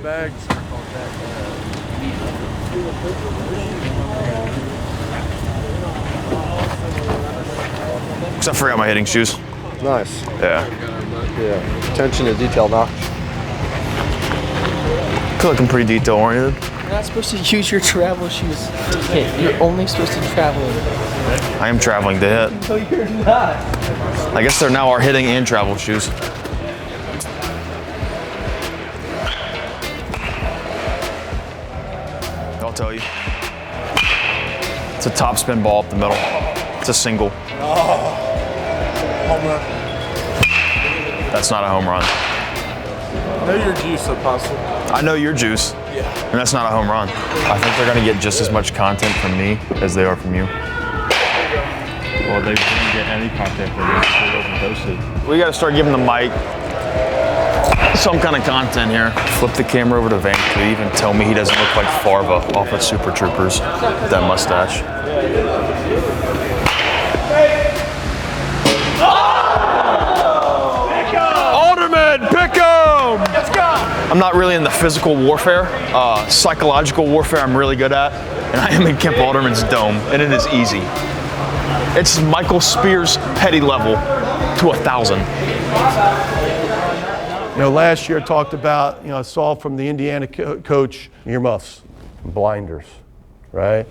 Bags. Except I forgot my hitting shoes. Nice. Yeah. Yeah. Attention to detail now. Looking pretty detail oriented. You're not supposed to use your travel shoes to hit. You're only supposed to travel. I am traveling to hit. No, you're not. I guess they're now our hitting and travel shoes. I'll tell you. It's a top spin ball up the middle. It's a single. Home run. That's not a home run. Know your juice, Apostle. I know your juice. Yeah. And that's not a home run. I think they're gonna get just as much content from me as they are from you. Well, they didn't get any content from this. It wasn't posted. We gotta start giving the mic some kind of content here. Flip the camera over to Van Cleve and tell me he doesn't look like Farva off of Super Troopers with that mustache. Alderman, pick him! Let's go! I'm not really in the physical warfare. Psychological warfare I'm really good at. And I am in Kemp Alderman's dome, and it is easy. It's Michael Spears petty level to 1,000. You know, last year I talked about, I saw from the Indiana coach, earmuffs and blinders, right?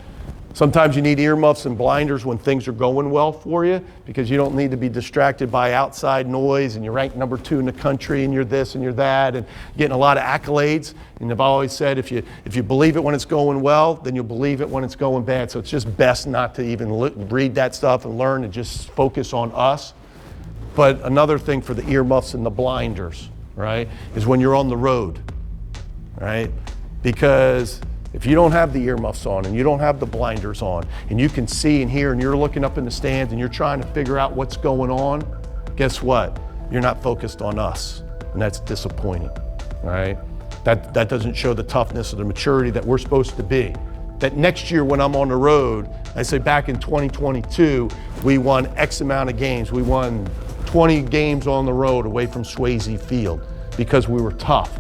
Sometimes you need earmuffs and blinders when things are going well for you because you don't need to be distracted by outside noise and you're ranked number 2 in the country and you're this and you're that and getting a lot of accolades. And I've always said if you believe it when it's going well, then you'll believe it when it's going bad. So it's just best not to even read that stuff and learn and just focus on us. But another thing for the earmuffs and the blinders, right, is when you're on the road, right? Because if you don't have the earmuffs on and you don't have the blinders on and you can see and hear and you're looking up in the stands and you're trying to figure out what's going on, guess what? You're not focused on us, and that's disappointing, right? That doesn't show the toughness or the maturity that we're supposed to be. That next year when I'm on the road, I say back in 2022, we won X amount of games. We won 20 games on the road away from Swayze Field because we were tough.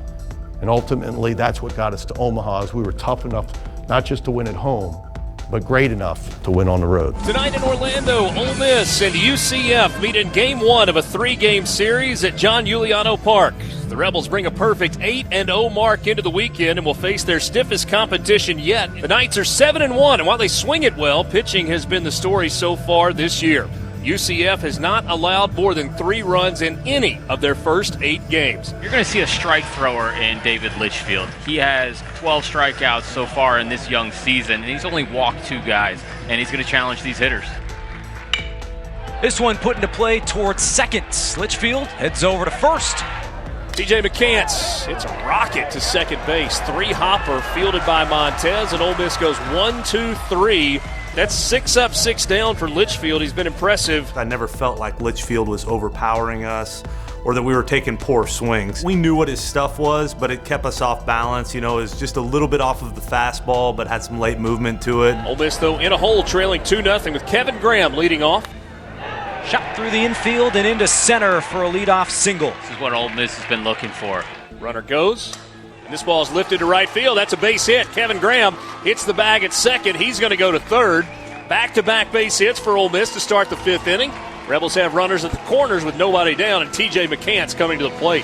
And ultimately, that's what got us to Omaha, is we were tough enough not just to win at home, but great enough to win on the road. Tonight in Orlando, Ole Miss and UCF meet in Game 1 of a 3-game series at John Juliano Park. The Rebels bring a perfect 8-0 mark into the weekend and will face their stiffest competition yet. The Knights are 7-1, and while they swing it well, pitching has been the story so far this year. UCF has not allowed more than 3 runs in any of their first 8 games. You're going to see a strike thrower in David Litchfield. He has 12 strikeouts so far in this young season, and he's only walked 2 guys, and he's going to challenge these hitters. This one put into play towards second. Litchfield heads over to first. TJ McCants hits a rocket to second base. 3-hopper fielded by Montez, and Ole Miss goes 1-2-3. That's 6 up, 6 down for Litchfield. He's been impressive. I never felt like Litchfield was overpowering us or that we were taking poor swings. We knew what his stuff was, but it kept us off balance. It was just a little bit off of the fastball, but had some late movement to it. Ole Miss, though, in a hole, trailing 2-0 with Kevin Graham leading off. Shot through the infield and into center for a leadoff single. This is what Ole Miss has been looking for. Runner goes. This ball is lifted to right field. That's a base hit. Kevin Graham hits the bag at second. He's going to go to third. Back-to-back base hits for Ole Miss to start the 5th inning. Rebels have runners at the corners with nobody down, and TJ McCants coming to the plate.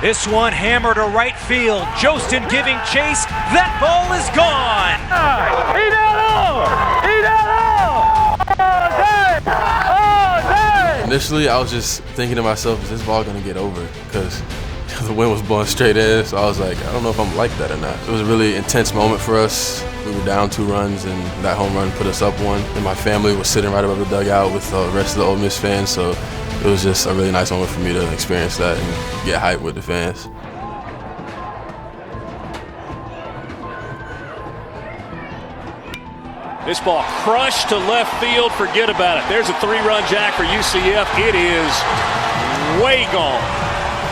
This one hammered to right field. Jostin giving chase. That ball is gone. Initially, I was just thinking to myself, is this ball going to get over? Because the wind was blowing straight in, so I was like, I don't know if I'm like that or not. It was a really intense moment for us. We were down 2 runs, and that home run put us up 1. And my family was sitting right above the dugout with the rest of the Ole Miss fans, so it was just a really nice moment for me to experience that and get hyped with the fans. This ball crushed to left field. Forget about it. There's a 3-run jack for UCF. It is way gone.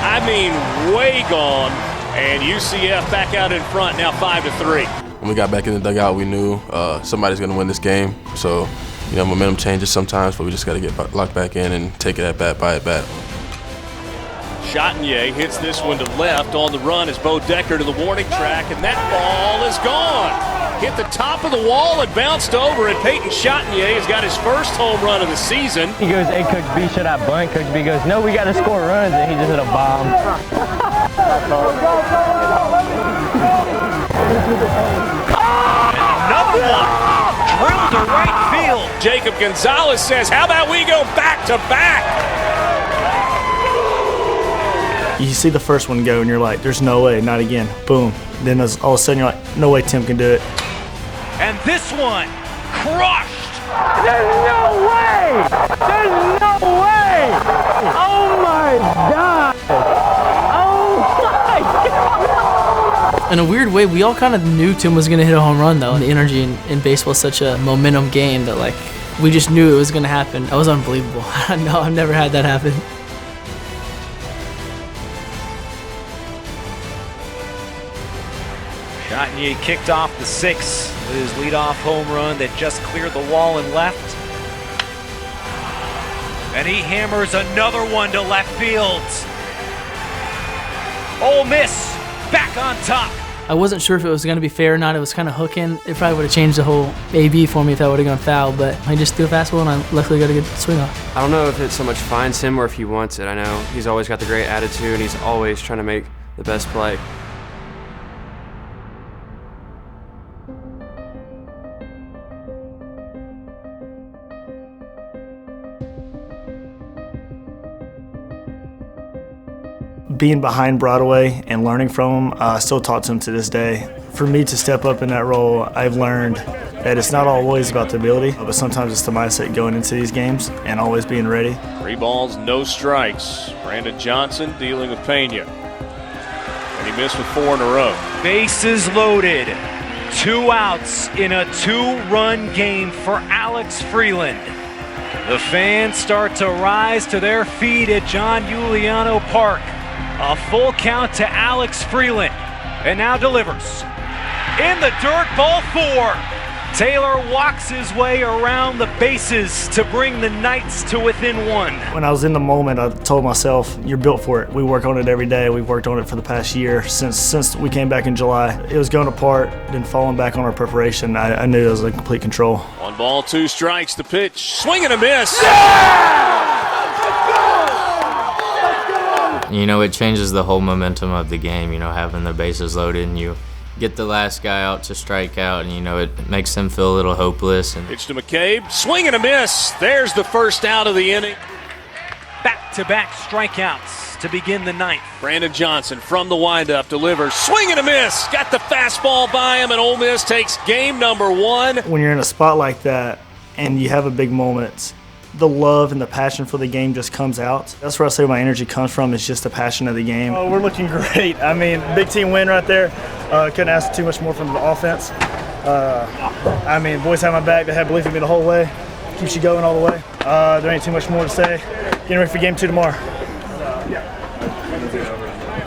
I mean, way gone. And UCF back out in front now 5-3. When we got back in the dugout, we knew somebody's going to win this game. So, momentum changes sometimes, but we just got to get locked back in and take it at bat by at bat. Chatinier hits this one to left. On the run is Bo Decker to the warning track, and that ball is gone. Hit the top of the wall and bounced over, and Peyton Chatinier has got his first home run of the season. He goes, "Hey, Coach B, should I bunt?" Coach B goes, "No, we got to score runs," and he just hit a bomb. Another one. Drilled to right field. Jacob Gonzalez says, how about we go back to back? You see the first one go and you're like, there's no way, not again. Boom. Then all of a sudden you're like, no way Tim can do it. And this one, crushed. There's no way! There's no way! Oh my God! Oh my God! In a weird way, we all kind of knew Tim was going to hit a home run, though. The energy in baseball is such a momentum game that, like, we just knew it was going to happen. That was unbelievable. No, I've never had that happen. Chatinier kicked off the 6th with his leadoff home run that just cleared the wall and left. And he hammers another one to left field. Ole Miss back on top. I wasn't sure if it was going to be fair or not. It was kind of hooking. It probably would have changed the whole AB for me if that would have gone foul, but I just threw a fastball and I luckily got a good swing off. I don't know if it so much finds him or if he wants it. I know he's always got the great attitude and he's always trying to make the best play. Being behind Broadway and learning from him, I still talk to him to this day. For me to step up in that role, I've learned that it's not always about the ability, but sometimes it's the mindset going into these games and always being ready. 3 balls, no strikes. Brandon Johnson dealing with Pena. And he missed with 4 in a row. Bases loaded. 2 outs in a 2-run game for Alex Freeland. The fans start to rise to their feet at John Juliano Park. A full count to Alex Freeland, and now delivers. In the dirt, ball 4. Taylor walks his way around the bases to bring the Knights to within 1. When I was in the moment, I told myself, you're built for it. We work on it every day. We've worked on it for the past year since we came back in July. It was going apart, then falling back on our preparation. I knew it was in complete control. 1 ball, 2 strikes, the pitch. Swing and a miss. You know, it changes the whole momentum of the game, you know, having the bases loaded and you get the last guy out to strike out and, you know, it makes them feel a little hopeless. And Pitch to McCabe, swing and a miss. There's the first out of the inning. Back-to-back strikeouts to begin the 9th. Brandon Johnson from the windup delivers, swing and a miss. Got the fastball by him, and Ole Miss takes game number 1. When you're in a spot like that and you have a big moment, the love and the passion for the game just comes out. That's where I say my energy comes from, is just the passion of the game. Oh, we're looking great. I mean, big team win right there. Couldn't ask too much more from the offense. I mean, boys have my back. They have belief in me the whole way. Keeps you going all the way. There ain't too much more to say. Getting ready for game 2 tomorrow.